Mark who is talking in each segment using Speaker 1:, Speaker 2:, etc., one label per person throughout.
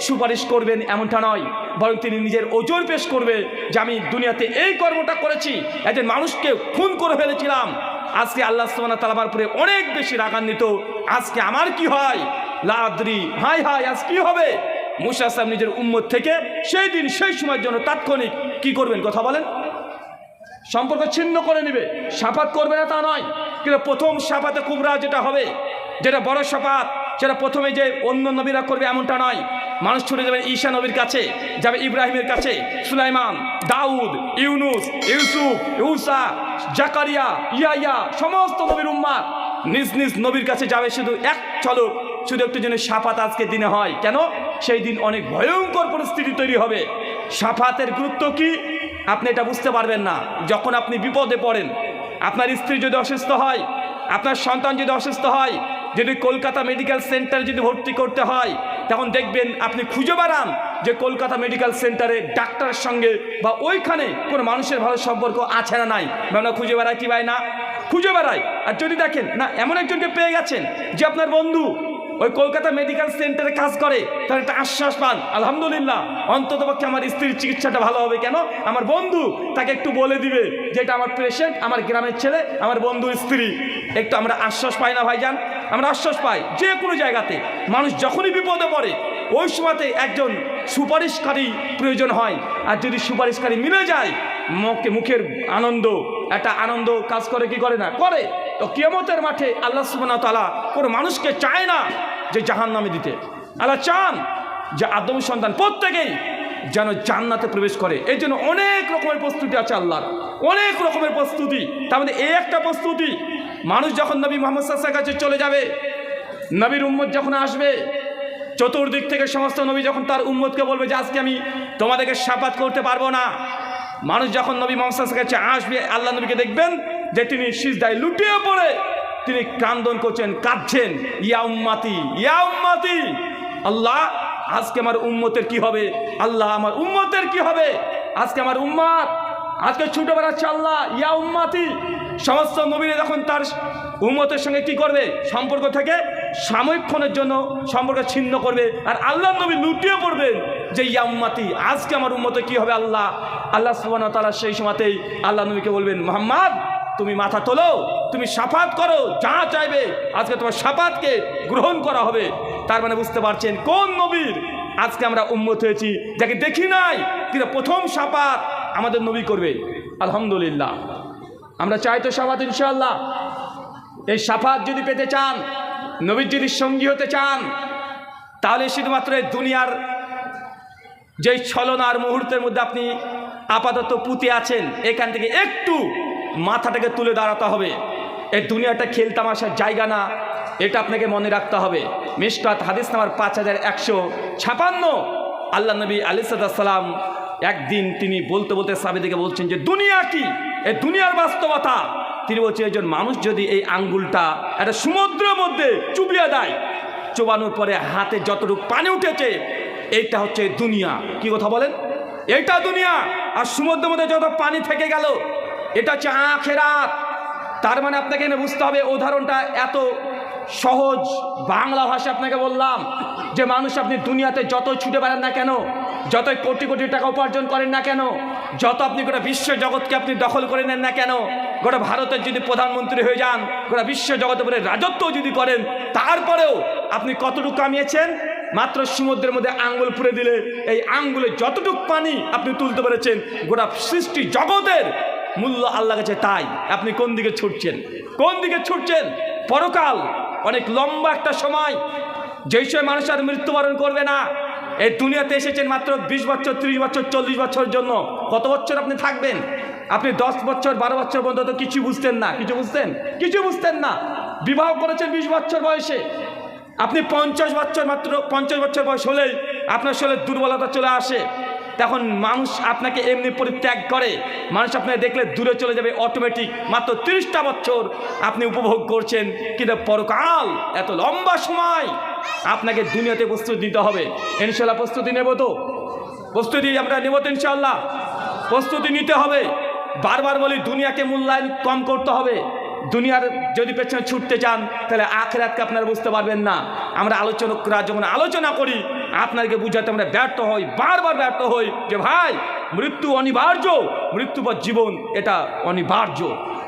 Speaker 1: সুপারিশ করবেন এমনটা নয়, বরং তিনি নিজের ওজন পেশ করবে যে আমি দুনিয়াতে এই কর্মটা করেছি, একজন মানুষকে খুন করে ফেলেছিলাম, আজকে আল্লাহ সুবহানাহু ওয়া তাআলা আমার উপরে অনেক বেশি রাগান্বিত, আজকে আমার কি হয়, লা আদরি, হায় হায় আজ কি হবে। মুসা সাহেব নিজের উম্মত থেকে সেই দিন সেই সময়ের জন্য তাৎক্ষণিক কি করবেন, কথা বলেন, সম্পর্ক ছিন্ন করে নেবে। শাফাত করবে না তা নয়, কিন্তু প্রথম শাফাতে কুবরা যেটা হবে, যেটা বড় শাফাত, সেটা প্রথমে যে অন্য নবীরা করবে এমনটা নয়। মানুষ ছুটে যাবে ঈসা নবীর কাছে, যাবে ইব্রাহিমের কাছে, সুলাইমান, দাউদ, ইউনুস, ইউসুফ, ইউসা, জাকারিয়া, ইয়াইয়া, সমস্ত নবীর উম্মাত নিজ নিজ নবীর কাছে যাবে। শুধু এক চলক, শুধু একটু জন্য শাফাত আজকের দিনে হয় কেন, সেই দিন অনেক ভয়ঙ্কর পরিস্থিতি তৈরি হবে। শাফাতের গুরুত্ব কি আপনি এটা বুঝতে পারবেন না যখন আপনি বিপদে পড়েন। আপনার স্ত্রী যদি অসুস্থ হয়, আপনার সন্তান যদি অসুস্থ হয়, যদি কলকাতা মেডিকেল সেন্টারে যদি ভর্তি করতে হয়, তখন দেখবেন আপনি খুঁজে বেড়ান যে কলকাতা মেডিকেল সেন্টারে ডাক্তারের সঙ্গে বা ওইখানে কোনো মানুষের ভালো সম্পর্ক আছে না নাই, আমরা খুঁজে বেড়াই কি ভাই, না খুঁজে বেড়াই। আর যদি দেখেন না এমন একজনকে পেয়ে গেছেন যে আপনার বন্ধু ওই কলকাতা মেডিকেল সেন্টারে কাজ করে, তার একটা আশ্বাস পান, আলহামদুলিল্লাহ অন্ততপক্ষে আমার স্ত্রীর চিকিৎসাটা ভালো হবে, কেন আমার বন্ধু তাকে একটু বলে দিবে যে এটা আমার পেশেন্ট, আমার গ্রামের ছেলে, আমার বন্ধুর স্ত্রী। একটু আমরা আশ্বাস পাই না ভাইজান, আমরা আশ্বাস পাই যে কোনো জায়গাতে। মানুষ যখনই বিপদে পড়ে ওই সময়তে একজন সুপারিশকারী প্রয়োজন হয়, আর যদি সুপারিশকারী মিলে যায় মুখের আনন্দ, একটা আনন্দ কাজ করে কি করে না করে। তো কিয়ামতের মাঠে আল্লাহ সুবহানাহু ওয়া তাআলা কোনো মানুষকে চায় না যে জাহান্নামে দিতে, আল্লাহ চান যে আদম সন্তান প্রত্যেকেই যেন জান্নাতে প্রবেশ করে। এই জন্য অনেক রকমের প্রস্তুতি আছে আল্লাহর, অনেক রকমের প্রস্তুতি। তার মধ্যে এই একটা প্রস্তুতি, মানুষ যখন নবী মুহাম্মদ সাল্লাল্লাহু আলাইহি ওয়াসাল্লামের কাছে চলে যাবে, নবীর উম্মত যখন আসবে, চতুর্দিক থেকে সমস্ত নবী যখন তার উম্মতকে বলবে যে আজকে আমি তোমাদেরকে শাফাত করতে পারবো না, মানুষ যখন নবী মুহাম্মদ সাল্লাল্লাহু আলাইহি ওয়াসাল্লামের কাছে আসবে, আল্লাহ নবীকে দেখবেন যে তিনি সিজদায় লুটিয়ে পড়ে তিনি ক্রন্দন করছেন, কাঁদছেন, ইয়া উম্মতি, ইয়া উম্মতি, আল্লাহ আজকে আমার উম্মতের কি হবে, আল্লাহ আমার উম্মতের কি হবে, আজকে আমার উম্মত আজকে ছুটে বেড়াচ্ছে, আল্লাহ ইয়া উম্মতি। সমস্ত নবীরা যখন তার উম্মতের সঙ্গে কি করবে, সম্পর্ক থেকে সাময়িকক্ষণের জন্য সম্পর্ক ছিন্ন করবে, আর আল্লাহ নবী লুটিয়ে পড়বেন যে ইয়া উম্মতি, আজকে আমার উম্মতের কি হবে, আল্লাহ আল্লাহ সুবহানাহু ওয়া তাআলা সেই সময়তেই আল্লাহ নবীকে বলবেন, মুহাম্মদ তুমি মাথা তোলো, তুমি শাফাত করো, যা চাইবে আজকে তোমার শাফাতকে গ্রহণ করা হবে। তার মানে বুঝতে পারছেন কোন নবীর আজকে আমরা উম্মত হয়েছি, যাকে দেখি নাই কিন্তু প্রথম শাফাত আমাদের নবী করবে। আলহামদুলিল্লাহ আমরা চাই তো শাফাত ইনশাআল্লাহ। এই শাফাত যদি পেতে চান, নবীর যদি সঙ্গী হতে চান, তাহলে শুধুমাত্র এই দুনিয়ার যেই ছলনার মুহূর্তের মধ্যে আপনি আপাতত পুঁতে আছেন, এখান থেকে একটু মাথাটাকে তুলে দাঁড়াতে হবে। এই দুনিয়াটা খেলতামাশার জায়গা না, এটা আপনাকে মনে রাখতে হবে। মিশকাত হাদিস নাম্বার 5156। আল্লাহ নবী আলাইহিস সালাম একদিন তিনি বলতে বলতে সাহাবীদেরকে বলছেন যে দুনিয়া কি, এই দুনিয়ার বাস্তবতা। তিনি বলছেন একজন মানুষ যদি এই আঙ্গুলটা একটা সমুদ্রের মধ্যে চুবিয়ে দেয়, চোবানোর পরে হাতে যতটুকু পানি উঠেছে, এইটা হচ্ছে দুনিয়া। কি কথা বলেন, এইটা দুনিয়া। আর সমুদ্রের মধ্যে যত পানি থেকে গেল, এটা হচ্ছে আখিরাত। তার মানে আপনাকে এনে বুঝতে হবে, উদাহরণটা এত সহজ বাংলা ভাষা আপনাকে বললাম যে মানুষ আপনি দুনিয়াতে যতই ছুটে বেড়ান না কেন, যতই কোটি কোটি টাকা উপার্জন করেন না কেন, যত আপনি গোটা বিশ্ব জগৎকে আপনি দখল করে নেন না কেন, গোটা ভারতের যদি প্রধানমন্ত্রী হয়ে যান, গোটা বিশ্ব জগতের উপরে রাজত্ব যদি করেন, তারপরেও আপনি কতটুকু কামিয়েছেন, মাত্র সমুদ্রের মধ্যে আঙ্গুল পুড়ে দিলে এই আঙ্গুলে যতটুকু পানি আপনি তুলতে পেরেছেন, গোটা সৃষ্টি জগতের মূল্য আল্লাহর কাছে তাই। আপনি কোন দিকে ছুটছেন, কোন দিকে ছুটছেন? পরকাল অনেক লম্বা একটা সময়, যেই সময় মানুষ আর মৃত্যুবরণ করবে না। এই দুনিয়াতে এসেছেন মাত্র 20 বছর, 30 বছর, 40 বছরের জন্য। কত বছর আপনি থাকবেন? আপনি 10 বছর 12 বছর পর্যন্ত কিছু বুঝতেন না, কিছু বুঝতেন, কিছু বুঝতেন না। বিবাহ করেছেন 20 বছর বয়সে, আপনি 50 বছর, মাত্র 50 বছর বয়স হলেই আপনার শরীরে দুর্বলতা চলে আসে। তখন মানুষ আপনাকে এমনি পরিত্যাগ করে, মানুষ আপনাকে দেখলে দূরে চলে যাবে অটোমেটিক। মাত্র 30টা বছর আপনি উপভোগ করছেন, কিন্তু পরকাল এত লম্বা সময়। আপনাকে দুনিয়াতে প্রস্তুতি নিতে হবে। ইনশাআল্লাহ প্রস্তুতি নেব তো, প্রস্তুতি আমরা নেব তো ইনশাআল্লাহ। প্রস্তুতি নিতে হবে। বারবার বলি দুনিয়াকে মূল্যায়ন কম করতে হবে। দুনিয়ার যদি পেছনে ছুটতে চান তাহলে আখিরাতকে আপনারা বুঝতে পারবেন না। আমরা যখন আলোচনা করি, আপনাকে বুঝাতে আমরা ব্যর্থ হই, বারবার ব্যর্থ হই যে ভাই মৃত্যু অনিবার্য, মৃত্যু বা জীবন এটা অনিবার্য।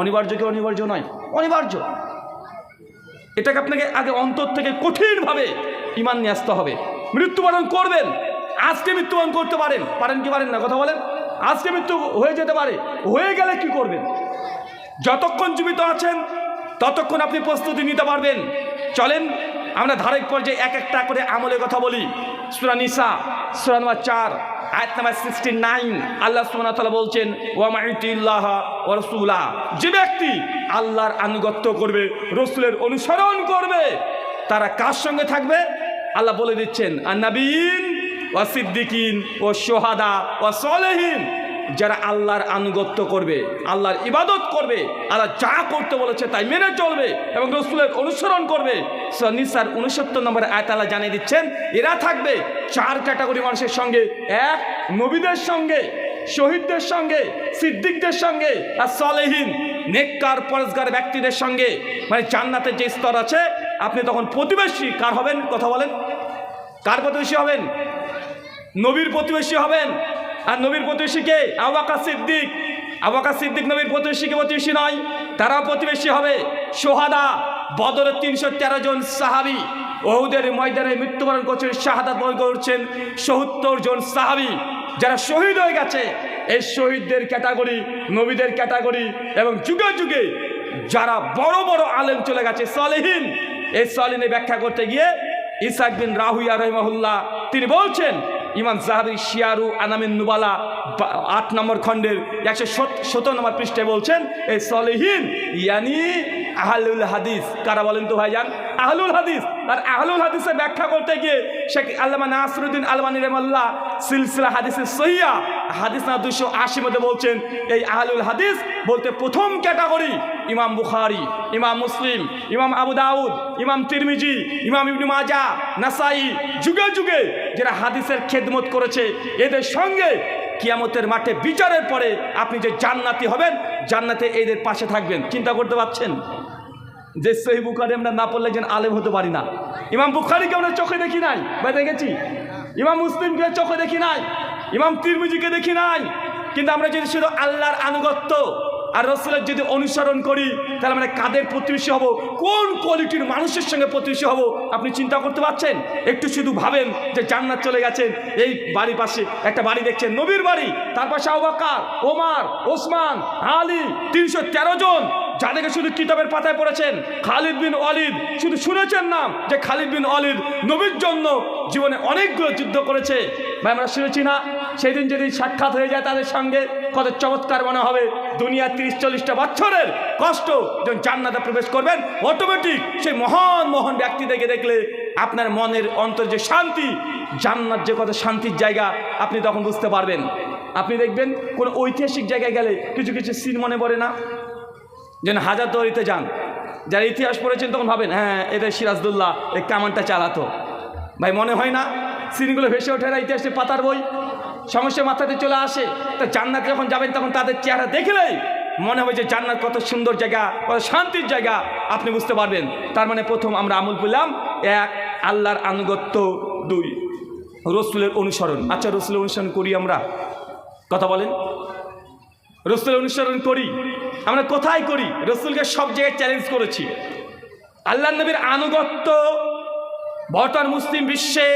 Speaker 1: অনিবার্য কি অনিবার্য নয়? অনিবার্য। এটাকে আপনাকে আগে অন্তর থেকে কঠিনভাবে ঈমান নিয়ে আসতে হবে। মৃত্যুবরণ করবেন, আজকে মৃত্যুবরণ করতে পারেন, পারেন কি পারেন না? কথা বলেন। আজকে মৃত্যু হয়ে যেতে পারে, হয়ে গেলে কি করবেন? যতক্ষণ জীবিত আছেন ততক্ষণ আপনি প্রস্তুতি নিতে পারবেন। চলেন আমরা ধারাবাহিক পর্যায়ে এক একটা করে আমলের কথা বলি। সূরা নিসা সূরা নম্বর 4 আয়াত নাম্বার 69 আল্লাহ সুবহানাহু ওয়া তাআলা বলছেন, ওয়া মা'ইতিল্লাহ ওয়া রাসূলা, যে ব্যক্তি আল্লাহর আনুগত্য করবে, রাসূলের অনুসরণ করবে, তারা কার সঙ্গে থাকবে? আল্লাহ বলে দিচ্ছেন, আন-নাবিয়্যিন ওয়া সিদ্দিকিন ওয়া শুহাদা ওয়া সালেহিন। যারা আল্লাহর আনুগত্য করবে, আল্লাহর ইবাদত করবে, আল্লাহ যা করতে বলেছে তাই মেনে চলবে এবং রাসূলের অনুসরণ করবে। সূরা নিসার 69 নম্বর আয়াত আল্লাহ জানিয়ে দিচ্ছেন, এরা থাকবে 4 ক্যাটাগরি মানুষের সঙ্গে। 1, নবীদের সঙ্গে, শহীদদের সঙ্গে, সিদ্দিকদের সঙ্গে, আর সালেহিন নেককার পরেজগার ব্যক্তিদের সঙ্গে। মানে জান্নাতের যে স্তর আছে, আপনি তখন প্রতিবেশী কার হবেন? কথা বলেন। কার প্রতিবেশী হবেন? নবীর প্রতিবেশী হবেন। আর নবীর প্রতিবেশী কে? আবু বকর সিদ্দিক। আবু বকর সিদ্দিক নবীর প্রতিবেশী নয়, তারাও প্রতিবেশী হবে। সোহাদা, বদরের 313 জন সাহাবী উহুদের ময়দানে মৃত্যুবরণ করছেন, শাহাদাত বরণ করছেন 70 জন সাহাবী যারা শহীদ হয়ে গেছে। এই শহীদদের ক্যাটাগরি, নবীদের ক্যাটাগরি এবং যুগে যুগে যারা বড় বড় আলেম চলে গেছে সালেহিন। এই সালেহিনের ব্যাখ্যা করতে গিয়ে ইসহাক বিন রাহুইয়া রাহিমাহুল্লাহ তিনি বলছেন, ইমাম যাহাবী শিয়ারু আনামিন নুবালা 8 নম্বর খণ্ডের 117 নম্বর পৃষ্ঠায় বলছেন, এই সালেহিন ইয়ানি আহলুল হাদিস। কারা বলেন তো ভাইজান? আহলুল হাদিস। আর আহলুল হাদিসের ব্যাখ্যা করতে গিয়ে শেখ আল্লামা নাসিরউদ্দিন আলবানী রাহিমাহুল্লাহ সিলসিলা হাদিসে সহিহা হাদিস না 280 মধ্যে বলছেন, এই আহলুল হাদিস বলতে প্রথম ক্যাটাগরি ইমাম বুখারী, ইমাম মুসলিম, ইমাম আবু দাউদ, ইমাম তিরমিজি, ইমাম ইবনে মাজাহ, নাসাই, যুগে যুগে যারা হাদিসের খেদমত করেছে, এদের সঙ্গে কিয়ামতের মাঠে বিচারের পরে আপনি যে জান্নাতি হবেন, জান্নাতে এদের পাশে থাকবেন। চিন্তা করতে পারছেন যে সহিহ বুখারী আমরা না পড়লে যেন আলেম হতে পারি না। ইমাম বুখারীকে আমরা চোখে দেখি নাই, ভাই দেখেছি। ইমাম মুসলিমকে চোখে দেখি নাই, ইমাম তিরমিজিকে দেখি নাই। কিন্তু আমরা যদি শুধু আল্লাহর আনুগত্য আর রাসূলের যদি অনুসরণ করি, তাহলে আমরা কাদের প্রতিবেশী হব, কোন কোয়ালিটির মানুষের সঙ্গে প্রতিবেশী হব আপনি চিন্তা করতে পারছেন? একটু শুধু ভাবেন যে জান্নাত চলে গেছেন, এই বাড়ির পাশে একটা বাড়ি দেখছেন, নবীর বাড়ি, তার পাশে আবু বকর, ওমর, ওসমান, আলী, 313 জন যাদেরকে শুধু কিতাবের পাতায় পড়েছেন। খালিদ বিন ওয়ালিদ, শুধু শুনেছেন নাম যে খালিদ বিন ওয়ালিদ নবীর জন্য জীবনে অনেকগুলো যুদ্ধ করেছে। ভাই আমরা শুনেছি না? সেই দিন যদি সাক্ষাৎ হয়ে যায় তাদের সঙ্গে, কত চমৎকার মনে হবে। দুনিয়া 30-40টা বছরের কষ্ট যখন জান্নাতে প্রবেশ করবেন, অটোমেটিক সেই মহান মহান ব্যক্তিদেরকে দেখলে আপনার মনের অন্তর যে শান্তি, জান্নাত যে কত শান্তির জায়গা আপনি তখন বুঝতে পারবেন। আপনি দেখবেন কোনো ঐতিহাসিক জায়গায় গেলে কিছু কিছু সিন মনে পড়ে না? যেন হাজারদুয়ারিতে যান, যারা ইতিহাস পড়েছেন তখন ভাবেন, হ্যাঁ এটা সিরাজদৌল্লাহ এই কামানটা চালাতো। ভাই মনে হয় না সিনগুলো ভেসে ওঠে না ইতিহাসের পাতার বই? সমস্যা মাথাতে চলে আসে। তা জান্নাতে যখন যাবেন তখন তাদের চেহারা দেখলেই মনে হবে যে জান্নাত কত সুন্দর জায়গা, কত শান্তির জায়গা আপনি বুঝতে পারবেন। তার মানে প্রথম আমরা আমল পেলাম, 1 আল্লাহর আনুগত্য, 2 রাসূলের অনুসরণ। আচ্ছা রাসূলের অনুসরণ করি আমরা? কথা বলেন। রাসূলের অনুসরণ করি আমরা কোথায় করি? রাসূলকে সব জায়গায় চ্যালেঞ্জ করেছি। আল্লাহ নবীর আনুগত্য বর্তমান মুসলিম বিশ্বে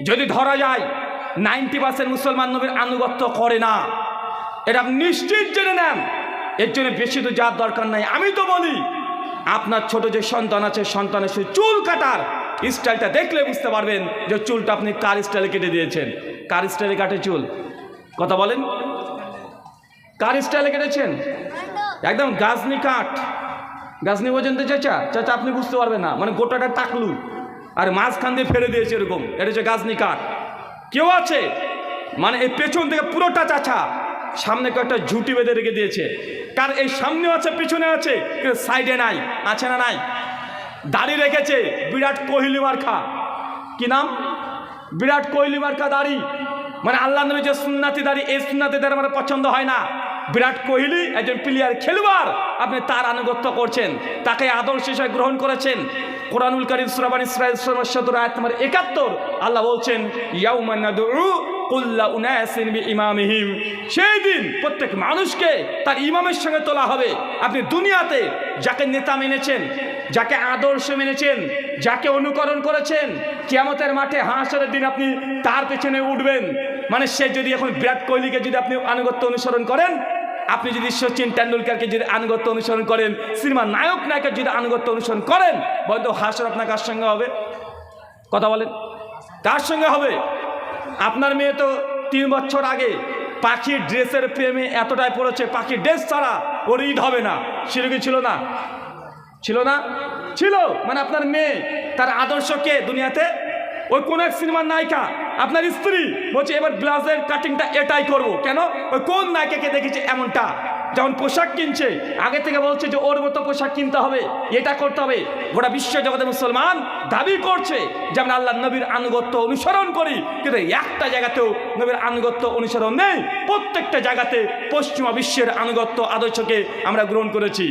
Speaker 1: যদি ধরা যায় 90% মুসলমান নবীর আনুগত্য করে না, এটা আপনি নিশ্চিত জেনে নেন। এর জন্য বেশি তো যাওয়ার দরকার নাই। আমি তো বলি আপনার ছোট যে সন্তান আছে, সন্তানের শুধু চুল কাটার স্টাইলটা দেখলে বুঝতে পারবেন যে চুলটা আপনি কার স্টাইলে কেটে দিয়েছেন। কার স্টাইলে কাটে চুল? কথা বলেন। কার স্টাইলে কেটেছেন? একদম গাজনি কাট। গাজনি বোঝেন তো চাচা? চাচা আপনি বুঝতে পারবেন না, মানে গোটাটা টাকলু আর মাঝখান দিয়ে ফেলে দিয়েছে এরকম, এটা হচ্ছে গাজনি কাট। কেউ আছে মানে এই পেছন থেকে পুরোটা চাচা, সামনে কয়েকটা ঝুঁটি বেঁধে রেখে দিয়েছে। কার এই সামনেও আছে পিছনে আছে, কিন্তু সাইডে নাই। আছে না নাই? দাড়ি রেখেছে বিরাট কোহলি মার্কা। কি নাম? বিরাট কোহলি মার্কা দাড়ি। মানে আল্লাহ নবী যে সুন্নাতি দাড়ি, এই সুন্নাতি দাড়ি আমার পছন্দ হয় না। বিরাট কোহলি একজন প্লেয়ার, খেলোয়াড়, আপনি তার আনুগত্য করছেন, তাকে আদর্শ হিসেবে গ্রহণ করেছেন, কোরআনুল কারীম সূরা বানী ইসরাঈল সূরা 17 আয়াত নম্বর 71 আল্লাহ বলছেন ইয়াউমা নাদউ কুল্লা উনাসিন বিইমামিহিম, সেই দিন প্রত্যেক মানুষকে তার ইমামের সঙ্গে তোলা হবে। আপনি দুনিয়াতে যাকে নেতা মেনেছেন, যাকে আদর্শ মেনেছেন, যাকে অনুকরণ করেছেন, কিয়ামতের মাঠে হাসরের দিন আপনি তার পেছনে উঠবেন। মানে সে যদি এখন বিরাট কোহলিকে যদি আপনি আনুগত্য অনুসরণ করেন, আপনি যদি সচিন টেন্ডুলকারকে যদি আনুগত্য অনুসরণ করেন, সিনেমার নায়ক নায়িকার যদি আনুগত্য অনুসরণ করেন, বলতো হাসর আপনার কার সঙ্গে হবে? কথা বলেন, কার সঙ্গে হবে? আপনার মেয়ে তো 3 বছর আগে পাখির ড্রেসের প্রেমে এতটাই পড়েছে, পাখির ড্রেস ছাড়া ওর ঈদ হবে না। সেরকম ছিল না? ছিল না? ছিল। মানে আপনার মেয়ে তার আদর্শকে দুনিয়াতে ওই কোন এক সিনেমার নায়িকা, আপনার স্ত্রী বলছে এবার ব্লাউজের কাটিংটা এটাই করব। কেন? ওই কোন নায়িকাকে দেখেছে এমনটা, যেমন পোশাক কিনছে আগে থেকে বলছে যে ওর মতো পোশাক কিনতে হবে, এটা করতে হবে। গোটা বিশ্ব জগতে মুসলমান দাবি করছে যে আমরা আল্লাহ নবীর আনুগত্য অনুসরণ করি, কিন্তু একটা জায়গাতেও নবীর আনুগত্য অনুসরণ নেই। প্রত্যেকটা জায়গাতে পশ্চিমা বিশ্বের আনুগত্য আদর্শকে আমরা গ্রহণ করেছি।